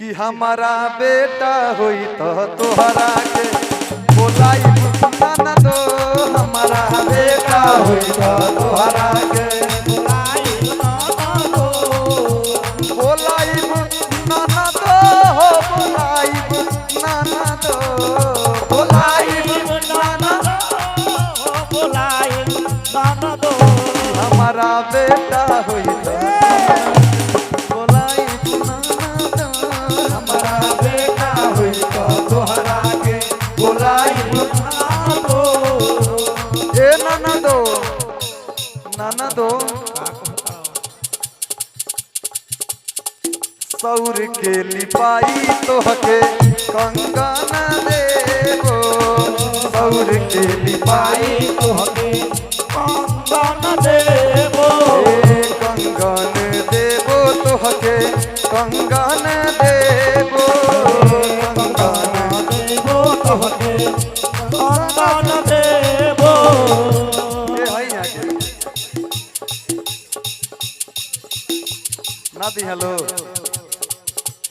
कि हमारा बेटा हुई तो तोहरा के बोलाई ना दो। हमारा बेटा हुई तो तोहरा के बोलाई ना दो हो बोलाई ना दो बोलाई ना दो हमारा बेटा हुई तो बोलाई ना दो। हमारा बेटा हुई तो तोहरा के बोलाई ए नाना दो सौर के लिपाई तोहके कंगन देबो। सौर के लिपाई तोहके कंगन देबो कंगन देबो तोहके कंगन देबो। कंगन देबो तोहके कंगन देबो। ना दी हेलो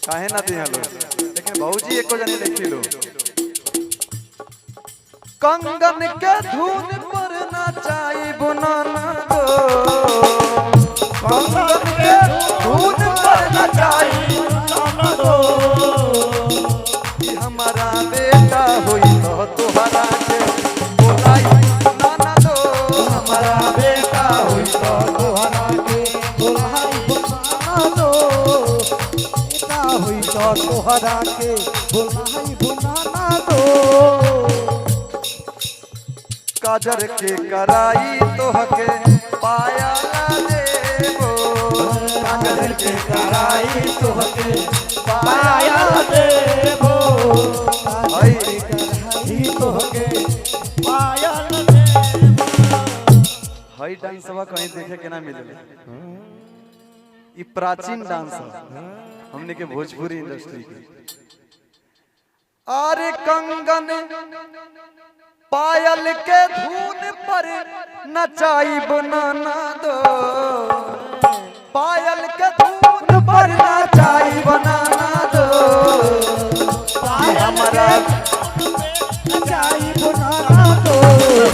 काहे ना दी हेलो लेकिन भौजी एको जने देखी लो कंगन के धुन पर नाचाई बुनाना दो। कंगन के धुन पर नाचाई बुनाना दो कि हमारा बेटा होई तो तोहरा के बोलाई नाना दो। हमारा बेटा होई तो तोहरा के बोलाई बुनाना दो बेटा हुई तो तोहरा के बोलाई बुनाना दो। काजर के कराई तोहके पाया देबो। काजर के कराई तोहके पाया देबो हई ही तोहके पाया देबो। हई डांसवा कहीं देखे के ना मिले। ई प्राचीन डांस है हमने के भोजपुरी इंडस्ट्री के। अरे कंगन पायल के धुन पर नचाई बनाना दो। पायल के धुन पर नचाई बनाना दो। हमारा नचाई बुनाना दो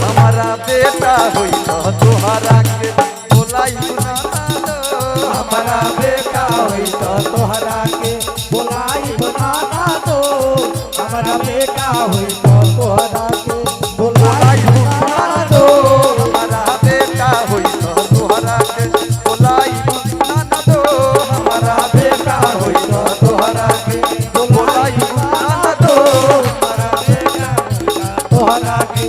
हमारा बेटा हुई तो तोहरा के बोलाई बनाना दो। हमारा बेटा हुई तो तोहरा के बोलाई बुनाना दो। हमारा बेटा हुई तो तोहरा के बोलाई बुनाना दो। हमारा बेटा हुई तो तोहरा के बोलाई बनाना दो। हमारा बेटा हुई तो तोहरा के बोलाई बनाना दो। हमारा बेटा तोहरा के